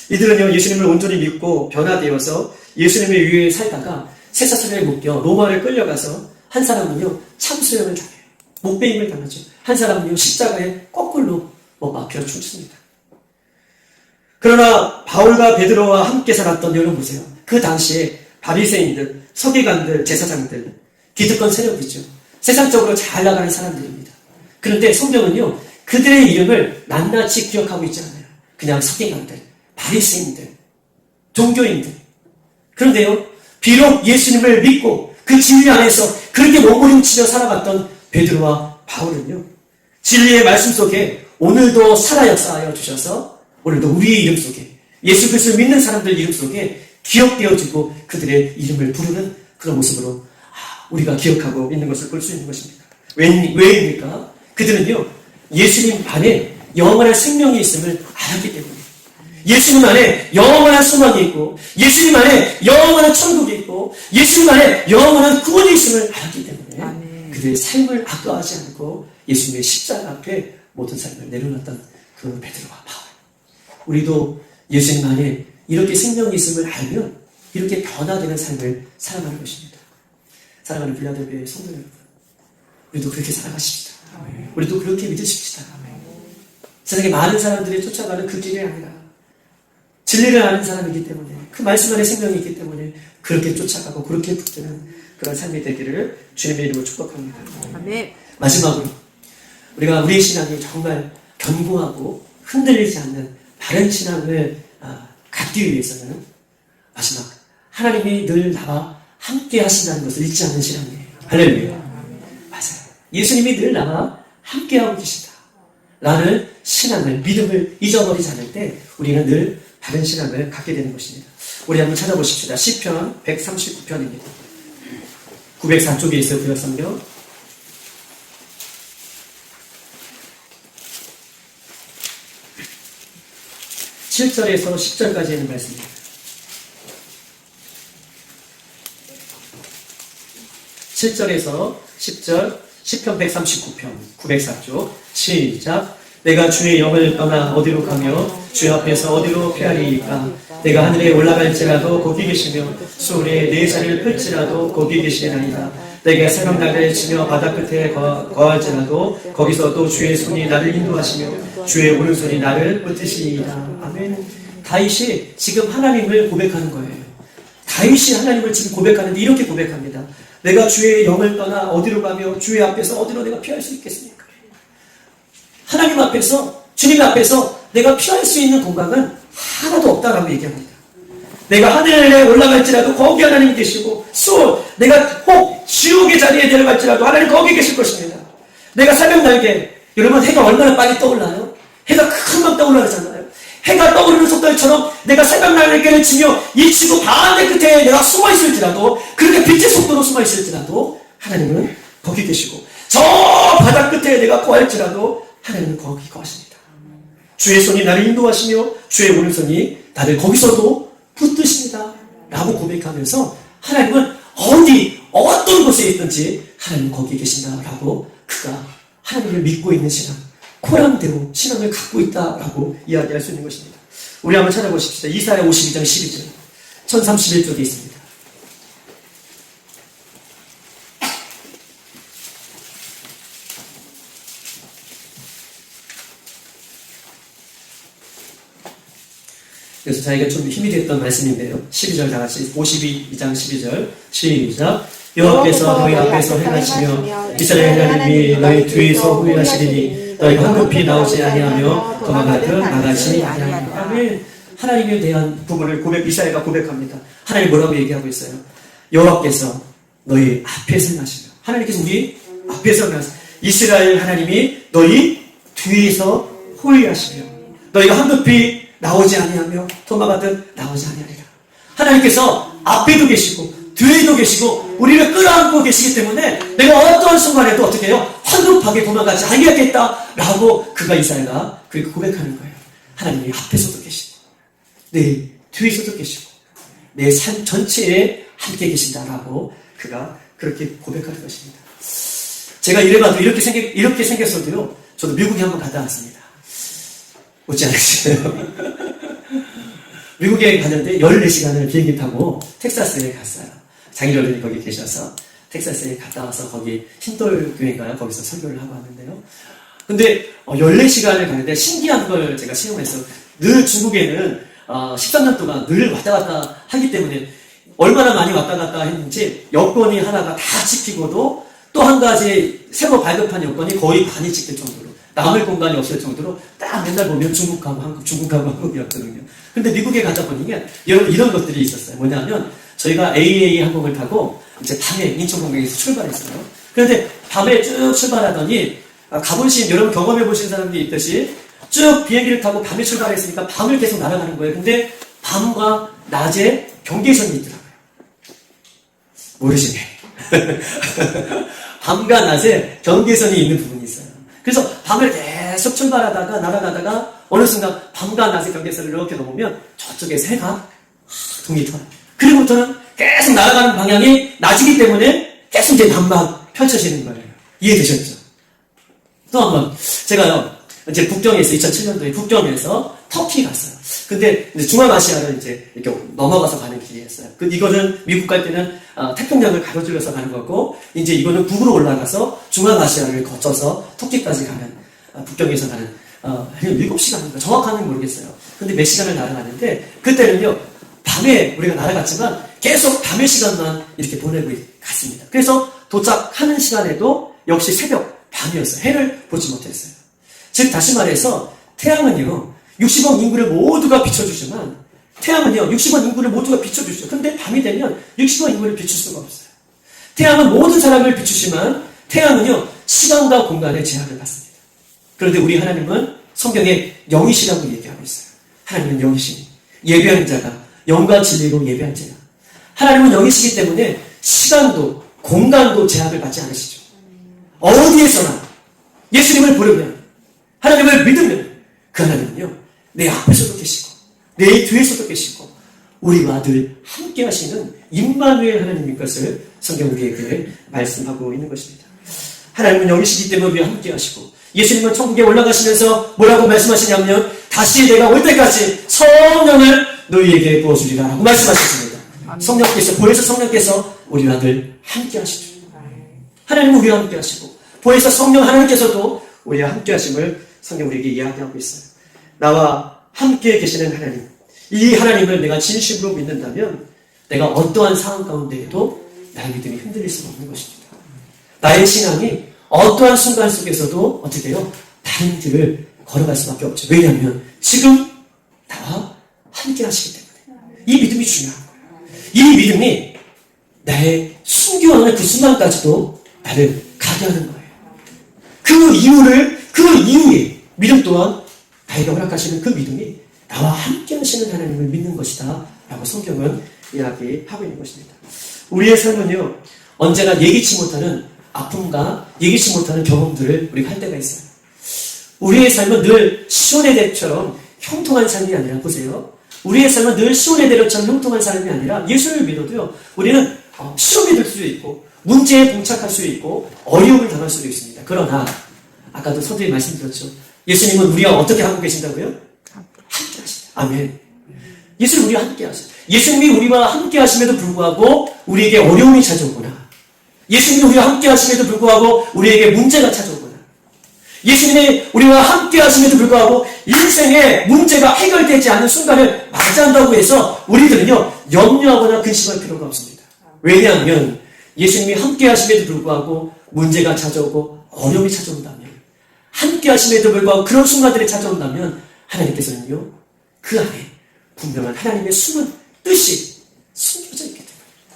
이들은요, 예수님을 온전히 믿고 변화되어서 예수님의 위에 살다가 쇠사슬에 묶여 로마를 끌려가서 한 사람은요 참수형을 당해요. 목베임을 당하죠. 한 사람은요 십자가에 거꾸로 못 박혀 죽습니다. 그러나 바울과 베드로와 함께 살았던, 여러분 보세요. 그 당시에 바리새인들, 서기관들, 제사장들, 기득권 세력이죠. 세상적으로 잘 나가는 사람들입니다. 그런데 성경은요 그들의 이름을 낱낱이 기억하고 있지 않아요. 그냥 서기관들, 바리새인들, 종교인들. 그런데요 비록 예수님을 믿고 그 진리 안에서 그렇게 몸부림치며 살아갔던 베드로와 바울은요 진리의 말씀 속에 오늘도 살아 역사하여 주셔서 오늘도 우리의 이름 속에, 예수 그리스도를 믿는 사람들 이름 속에 기억되어지고 그들의 이름을 부르는 그런 모습으로 우리가 기억하고 있는 것을 볼 수 있는 것입니다. 왜입니까? 그들은요 예수님 안에 영원한 생명이 있음을 알았기 때문에, 예수님 안에 영원한 소망이 있고, 예수님 안에 영원한 천국이 있고, 예수님 안에 영원한 구원이 있음을 알았기 때문에 그들의 삶을 아까워하지 않고 예수님의 십자가 앞에 모든 삶을 내려놨던 그 베드로와 바울. 우리도 예수님 안에 이렇게 생명이 있음을 알면 이렇게 변화되는 삶을 살아가는 것입니다. 사랑하는 빌라델비아의 성도 여러분, 우리도 그렇게 살아가십시다. 우리도 그렇게 믿으십시다. 세상에 많은 사람들이 쫓아가는 그 길이 아니라 진리를 아는 사람이기 때문에, 그 말씀 안에 생명이 있기 때문에 그렇게 쫓아가고 그렇게 붙드는 그런 삶이 되기를 주님의 이름으로 축복합니다. 마지막으로 우리가 우리의 신앙이 정말 견고하고 흔들리지 않는 바른 신앙을 갖기 위해서는 마지막 하나님이 늘 나와 함께 하신다는 것을 잊지 않는 신앙이에요. 할렐루야. 맞아요. 예수님이 늘 나와 함께하고 계시다 라는 신앙을, 믿음을 잊어버리지 않을 때 우리는 늘 바른 신앙을 갖게 되는 것입니다. 우리 한번 찾아보십시다. 시편 139편입니다. 904쪽에 있어요. 구약성경. 7절에서 10절까지 있는 말씀입니다. 7절에서 10절, 시편 139편, 904쪽, 시작. 내가 주의 영을 떠나 어디로 가며 주 앞에서 어디로 피하리이까. 내가 하늘에 올라갈지라도 거기 계시며 수월에 내 자리를 펼지라도 거기 계시나이다. 내가 새벽날을 치며 바다 끝에 거할지라도 거기서 또 주의 손이 나를 인도하시며 주의 오른손이 나를 붙드시리이다. 아멘. 다윗이 지금 하나님을 고백하는 거예요. 다윗이 하나님을 지금 고백하는데 이렇게 고백합니다. 내가 주의 영을 떠나 어디로 가며 주의 앞에서 어디로 내가 피할 수 있겠습니까? 하나님 앞에서, 주님 앞에서 내가 피할 수 있는 공간은 하나도 없다라고 얘기합니다. 내가 하늘에 올라갈지라도 거기 하나님 계시고, 내가 혹 지옥의 자리에 내려갈지라도 하나님 거기 계실 것입니다. 내가 새벽 날개, 여러분 해가 얼마나 빨리 떠올라요? 해가 금방 떠올라잖아요. 해가 떠오르는 속도처럼 내가 새벽 날개를 치며 이 지구 반대 끝에 내가 숨어 있을지라도, 그렇게 빛의 속도로 숨어 있을지라도 하나님은 거기 계시고, 저 바다 끝에 내가 거할지라도 하나님은 거기 거하십니다. 주의 손이 나를 인도하시며 주의 오른손이 나를 거기서도 붙드십니다 라고 고백하면서 하나님은 어떤 곳에 있든지 하나님은 거기 계신다라고 그가 하나님을 믿고 있는 신앙, 코랑대로 신앙을 갖고 있다라고 이야기할 수 있는 것입니다. 우리 한번 찾아보십시다. 이사야 52장 12절 1031쪽에 있습니다. 그래서 자기가 좀 힘이 됐던 말씀인데요. 12절 다 같이 52장 12절 시작. 여호와께서 너희 앞에서 행하시며 이스라엘 하나님이 너희 뒤에서 후회하시리니 너희가 황급히 나오지 아니하며 도망가듯 나가지 아니하리라. 아멘. 하나님에 대한 부분을 이사야가 고백합니다. 하나님 뭐라고 얘기하고 있어요? 여호와께서 너희 앞에서 행하시며, 하나님께서 우리 앞에서 행하시며 이스라엘 하나님이 너희 뒤에서 호위하시며 너희가 황급히 나오지 아니하며 도망가듯 나오지 아니하리라. 하나님께서 앞에도 계시고 뒤에도 계시고 우리를 끌어안고 계시기 때문에 내가 어떤 순간에도 어떻게 해요? 황급하게 도망가지 아니하겠다라고 이사야가 그렇게 고백하는 거예요. 하나님이 앞에서도 계시고 내 뒤에서도 계시고 내 삶 전체에 함께 계신다라고 그가 그렇게 고백하는 것입니다. 제가 이래봐도 이렇게 생겼어도요, 저도 미국에 한번 갔다 왔습니다. 웃지 않으시나요? 미국에 갔는데 14시간을 비행기 타고 텍사스에 갔어요. 장인어른이 거기 계셔서 텍사스에 갔다 와서 거기 흰돌교회인가요? 거기서 설교를 하고 왔는데요. 근데 14시간을 가는데 신기한 걸 제가 체험해서, 늘 중국에는 13년 동안 늘 왔다 갔다 하기 때문에 얼마나 많이 왔다 갔다 했는지 여권이 하나가 다 찍히고도 또 한 가지 새로 발급한 여권이 거의 반이 찍힐 정도로 남을 공간이 없을 정도로 딱 맨날 보면 중국하고 한국이었거든요. 근데 미국에 가다 보니까 여러분 이런 것들이 있었어요. 뭐냐면 저희가 AA 항공을 타고 이제 밤에 인천공항에서 출발했어요. 그런데 밤에 쭉 출발하더니 가보신 여러분 경험해 보신 사람들이 있듯이 쭉 비행기를 타고 밤에 출발했으니까 밤을 계속 날아가는 거예요. 근데 밤과 낮에 경계선이 있더라고요. 모르시네. 밤과 낮에 경계선이 있는 부분이 있어요. 그래서 밤을 계속 출발하다가 날아가다가 어느 순간 밤과 낮의 경계선을 이렇게 넘으면 저쪽에서 해가 동이 터요. 그리고부터는 계속 날아가는 방향이 낮이기 때문에 계속 이제 밤만 펼쳐지는 거예요. 이해되셨죠? 또 한번 제가요, 이제 북경에서 2007년도에 북경에서 터키 갔어요. 근데 이제 중앙아시아를 이제 이렇게 넘어가서 가는 길이었어요. 이거는 미국 갈 때는 태평양을 가로질러서 가는 거고, 이제 이거는 북으로 올라가서 중앙아시아를 거쳐서 터키까지 가는 북경에서 가는 한 7시간인가 정확한지 모르겠어요. 근데 몇 시간을 날아가는데 그때는요 밤에 우리가 날아갔지만 계속 밤의 시간만 이렇게 보내고 갔습니다. 그래서 도착하는 시간에도 역시 새벽 밤이었어요. 해를 보지 못했어요. 즉 다시 말해서 태양은요 60억 인구를 모두가 비춰주지만 태양은요 60억 인구를 모두가 비춰주죠. 근데 밤이 되면 60억 인구를 비출 수가 없어요. 태양은 모든 사람을 비추지만 태양은요 시간과 공간의 제약을 받습니다. 그런데 우리 하나님은 성경에 영이시라고 얘기하고 있어요. 하나님은 영이시니 예배하는 자가 영과 진리로 예배한 자가, 하나님은 영이시기 때문에 시간도 공간도 제약을 받지 않으시죠. 어디에서나 예수님을 부르면, 하나님을 믿으면 그 하나님은요 내 앞에서도 계시고 내 뒤에서도 계시고 우리와 늘 함께 하시는 임마누엘 하나님인 것을 성경 우리에게 말씀하고 있는 것입니다. 하나님은 영이시기 때문에 우리와 함께 하시고, 예수님은 천국에 올라가시면서 뭐라고 말씀하시냐면 다시 내가 올 때까지 성령을 너희에게 부어주리라 라고 말씀하셨습니다. 성령께서, 보혜사 성령께서 우리와 늘 함께 하시죠. 하나님은 우리와 함께 하시고 보혜사 성령 하나님께서도 우리와 함께 하심을 성경 우리에게 이야기하고 있어요. 나와 함께 계시는 하나님, 이 하나님을 내가 진심으로 믿는다면 내가 어떠한 상황 가운데에도 나의 믿음이 흔들릴 수가 없는 것입니다. 나의 신앙이 어떠한 순간 속에서도 어떻게 해요? 다른 길을 걸어갈 수밖에 없죠. 왜냐하면 지금 나와 함께 하시기 때문에. 이 믿음이 중요한 거예요. 이 믿음이 나의 순교하는 그 순간까지도 나를 가게 하는 거예요. 그 이후에 믿음 또한 나에게 허락하시는 그 믿음이 나와 함께 하시는 하나님을 믿는 것이다 라고 성경은 이야기하고 있는 것입니다. 우리의 삶은요, 언제나 예기치 못하는 아픔과 예기치 못하는 경험들을 우리가 할 때가 있어요. 우리의 삶은 늘 시온의 대처럼 형통한 삶이 아니라, 보세요. 우리의 삶은 늘 시온의 대처럼 형통한 삶이 아니라 예수를 믿어도요, 우리는 시험이 들 수도 있고 문제에 봉착할 수도 있고 어려움을 당할 수도 있습니다. 그러나 아까도 서두에 말씀드렸죠. 예수님은 우리와 어떻게 하고 계신다고요? 함께 하신다. 아멘. 예수님 우리와 함께 하신다. 예수님이 우리와 함께 하심에도 불구하고 우리에게 어려움이 찾아오거나, 예수님이 우리와 함께 하심에도 불구하고 우리에게 문제가 찾아오거나, 예수님이 우리와 함께 하심에도 불구하고 인생의 문제가 해결되지 않는 순간을 맞이한다고 해서 우리들은요, 염려하거나 근심할 필요가 없습니다. 왜냐하면 예수님이 함께 하심에도 불구하고 문제가 찾아오고 어려움이 찾아온다면, 함께 하심에도 불구하고 그런 순간들이 찾아온다면 하나님께서는요, 그 안에 분명한 하나님의 숨은 뜻이 숨겨져 있기 때문에,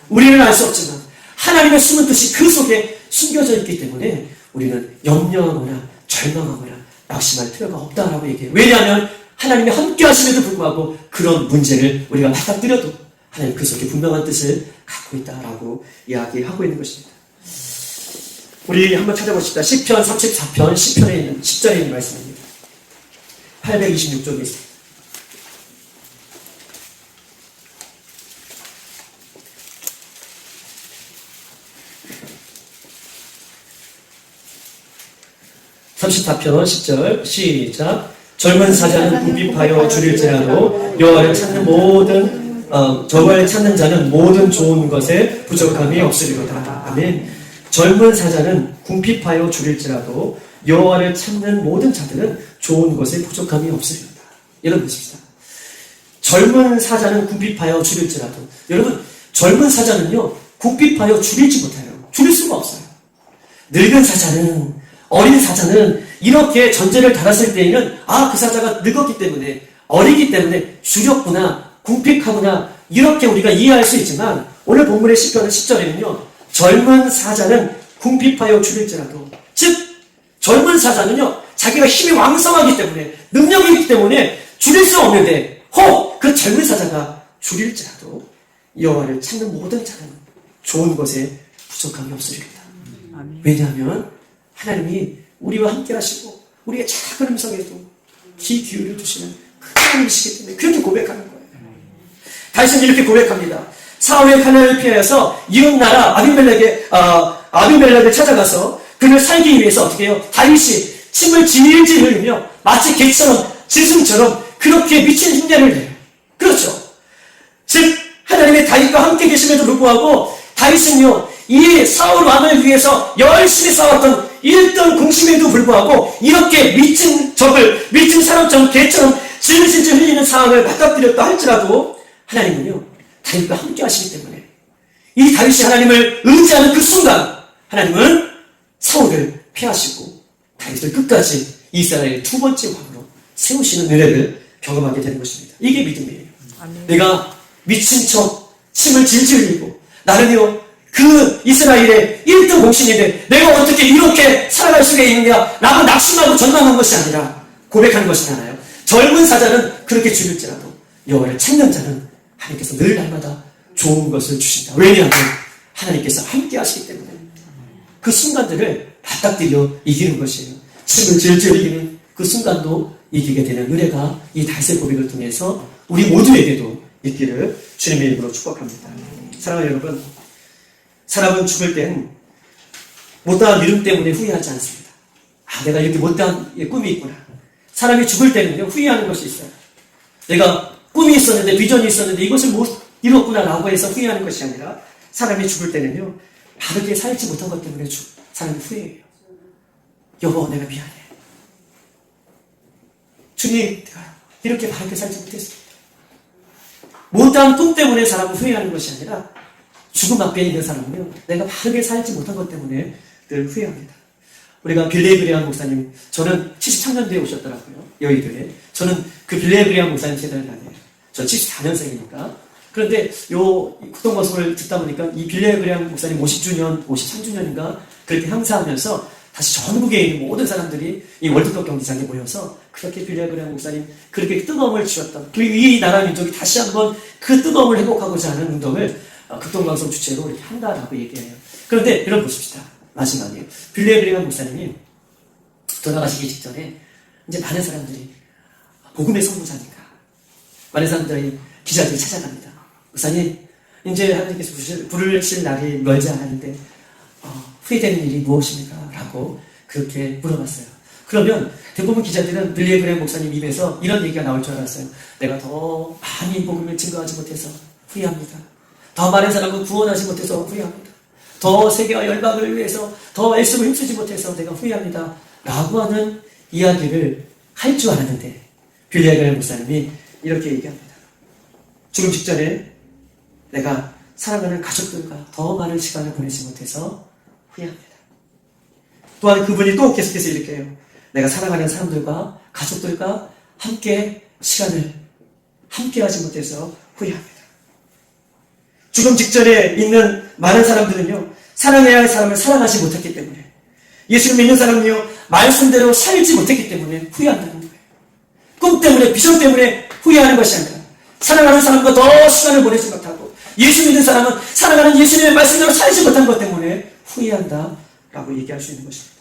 우리는 알 수 없지만 하나님의 숨은 뜻이 그 속에 숨겨져 있기 때문에 우리는 염려하거나 절망하거나 낙심할 필요가 없다라고 얘기해요. 왜냐하면 하나님이 함께 하심에도 불구하고 그런 문제를 우리가 받아들여도 하나님 그 속에 분명한 뜻을 갖고 있다라고 이야기하고 있는 것입니다. 우리 한번 찾아보십시다. 시편 34편 10편에 있는 10절에 있는 말씀입니다. 826쪽에 있습니다. (34편) 10절 시작. 젊은 사자는 궁핍하여 줄일지라도 여호와를 찾는 자는 모든 좋은 것에 부족함이 없으리로다. 아멘. 젊은 사자는 궁핍하여 줄일지라도 여호와를 찾는 모든 자들은 좋은 것에 부족함이 없으리로다. 이런 뜻입니다. 젊은 사자는 궁핍하여 줄일지라도, 여러분, 젊은 사자는요, 궁핍하여 줄이지 못해요. 줄일 수가 없어요. 늙은 사자는, 어린 사자는 이렇게 전제를 달았을 때에는 그 사자가 늙었기 때문에, 어리기 때문에 줄였구나, 궁핍하구나, 이렇게 우리가 이해할 수 있지만, 오늘 본문의 시편 10절에는요, 젊은 사자는 궁핍하여 줄일지라도, 즉 젊은 사자는요, 자기가 힘이 왕성하기 때문에, 능력이 있기 때문에 줄일 수 없는데, 혹 그 젊은 사자가 줄일지라도 여호와를 찾는 모든 자는 좋은 것에 부족함이 없으리로다. 왜냐하면 하나님이 우리와 함께 하시고 우리의 작은 음성에도 귀 기울여 주시는 그 하나님이시기 때문에 그렇게 고백하는 거예요. 다윗은 이렇게 고백합니다. 사울의 가난을 피하여서 이웃나라 아비멜렉을 찾아가서 그를 살기 위해서 어떻게 해요? 다윗이 침을 질질 흘리며 마치 개처럼 짐승처럼 그렇게 미친 흉내를 내요. 그렇죠. 즉 하나님의 다윗과 함께 계심에도 불구하고 다윗은요, 이 사울 왕을 위해서 열심히 싸웠던 1등 공심에도 불구하고 이렇게 미친 사람처럼 개처럼 질질 흘리는 상황을 맞닥뜨렸다 할지라도 하나님은요, 다윗과 함께 하시기 때문에 이 다윗이 하나님을 의지하는 그 순간 하나님은 사울을 피하시고 다윗을 끝까지 이스라엘의 두 번째 왕으로 세우시는 은혜를 경험하게 되는 것입니다. 이게 믿음이에요. 아멘. 내가 미친 척 침을 질질 흘리고 나는요, 그 이스라엘의 1등 공신인데 내가 어떻게 이렇게 살아갈 수가 있느냐 라고 낙심하고 전망한 것이 아니라 고백하는 것이 하나요. 젊은 사자는 그렇게 줄일지라도 여호와를 찾는 자는 하나님께서 늘 날마다 좋은 것을 주신다. 왜냐하면 하나님께서 함께 하시기 때문에 그 순간들을 맞닥뜨려 이기는 것이에요. 침을 질질 이기는 그 순간도 이기게 되는 은혜가 이 다윗의 고백을 통해서 우리 모두에게도 있기를 주님의 이름으로 축복합니다. 사랑하는 여러분, 사람은 죽을 땐 못다한 이름 때문에 후회하지 않습니다. 내가 이렇게 못다한 꿈이 있구나. 사람이 죽을 때는요, 후회하는 것이 있어요. 내가 꿈이 있었는데, 비전이 있었는데 이것을 못 이뤘구나 라고 해서 후회하는 것이 아니라 사람이 죽을 때는요, 바르게 살지 못한 것 때문에 사람이 후회해요. 여보, 내가 미안해. 주님, 내가 이렇게 바르게 살지 못했습니다. 못다한 꿈 때문에 사람은 후회하는 것이 아니라 죽음 앞에 있는 사람은요, 내가 바르게 살지 못한 것 때문에 늘 후회합니다. 우리가 빌레이 그레이엄 목사님, 저는 73년도에 오셨더라고요. 여의도에. 저는 그 빌레이 그레이엄 목사님 세대를 다녀요. 저 74년생이니까. 그런데 요 구동방송을 듣다 보니까 이 빌레이 그레이엄 목사님 50주년, 53주년인가 그렇게 행사하면서 다시 전국에 있는 모든 사람들이 이 월드컵 경기장에 모여서 그렇게 빌레이 그레이엄 목사님 그렇게 뜨거움을 주었던 이 나라 민족이 다시 한번 그 뜨거움을 회복하고자 하는 운동을 극동방송 주체로 이렇게 한다라고 얘기해요. 그런데 이런 보십시다. 마지막에 빌레이 그레이엄 목사님이 돌아가시기 직전에 이제 많은 사람들이 복음의 선구자니까 많은 사람들이 기자들이 찾아갑니다. 목사님, 이제 하나님께서 부르실 날이 멀지 않았는데 후회되는 일이 무엇입니까? 라고 그렇게 물어봤어요. 그러면 대부분 기자들은 빌레이 그레이엄 목사님 입에서 이런 얘기가 나올 줄 알았어요. 내가 더 많이 복음을 증거하지 못해서 후회합니다. 더 많은 사람을 구원하지 못해서 후회합니다. 더 세계와 열방을 위해서 더 애쓰고 힘쓰지 못해서 내가 후회합니다. 라고 하는 이야기를 할 줄 알았는데 빌레이 그레이엄 목사님이 이렇게 얘기합니다. 죽음 직전에 내가 사랑하는 가족들과 더 많은 시간을 보내지 못해서 후회합니다. 또한 그분이 또 계속해서 이렇게 해요. 내가 사랑하는 사람들과 가족들과 함께 시간을 함께하지 못해서 후회합니다. 죽음 직전에 있는 많은 사람들은요, 사랑해야 할 사람을 사랑하지 못했기 때문에, 예수를 믿는 사람은요, 말씀대로 살지 못했기 때문에 후회한다는 거예요. 꿈 때문에, 비전 때문에 후회하는 것이 아니라, 사랑하는 사람과 더 시간을 보내지 못하고, 예수 믿는 사람은 사랑하는 예수님의 말씀대로 살지 못한 것 때문에 후회한다라고 얘기할 수 있는 것입니다.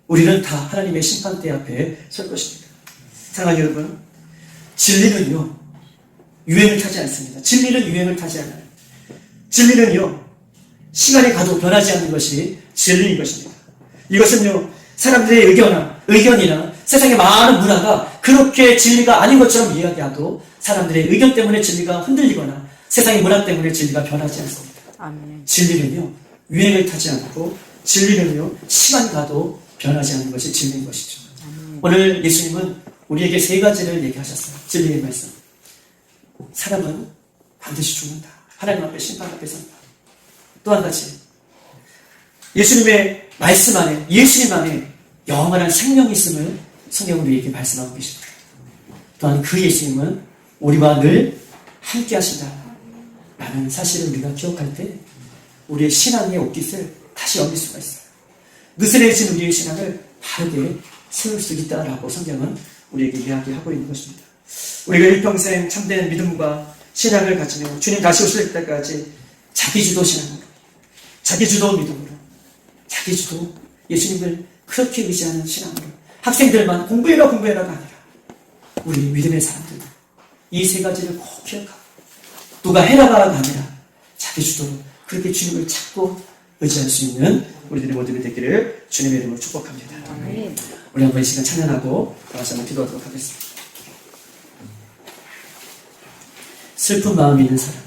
우리는 다 하나님의 심판대 앞에 설 것입니다. 사랑하는 여러분, 진리는요, 유행을 타지 않습니다. 진리는 유행을 타지 않아요. 진리는요, 시간이 가도 변하지 않는 것이 진리인 것입니다. 이것은요, 사람들의 의견이나 세상의 많은 문화가 그렇게 진리가 아닌 것처럼 이야기하도 사람들의 의견 때문에 진리가 흔들리거나 세상의 문화 때문에 진리가 변하지 않습니다. 아멘. 진리는요, 유행을 타지 않고 진리는요, 시간 가도 변하지 않는 것이 진리인 것이죠. 오늘 예수님은 우리에게 세 가지를 얘기하셨어요. 진리의 말씀. 사람은 반드시 죽는다. 하나님 앞에 심판 앞에 선다. 또 한 가지, 예수님의 말씀 안에, 예수님 안에 영원한 생명이 있음을 성경은 우리에게 말씀하고 계십니다. 또한 그 예수님은 우리와 늘 함께 하신다 라는 사실을 우리가 기억할 때 우리의 신앙의 옷깃을 다시 옮길 수가 있어요. 느슨해진 우리의 신앙을 바르게 세울 수 있다라고 성경은 우리에게 이야기하고 있는 것입니다. 우리가 일평생 참된 믿음과 신앙을 가지며 주님 다시 오실 때까지 자기주도 신앙으로, 자기주도 믿음으로, 자기주도 예수님을 그렇게 의지하는 신앙으로, 학생들만 공부해라가 아니라 우리 믿음의 사람들 이 세 가지를 꼭 기억하고, 누가 해라가 아니라 자기주도로 그렇게 주님을 찾고 의지할 수 있는 우리들의 모두가 되기를 주님의 이름으로 축복합니다. 아멘. 우리 한번 이 시간 찬양하고 다시 한번 기도하도록 하겠습니다. 슬픈 마음이 있는 사람,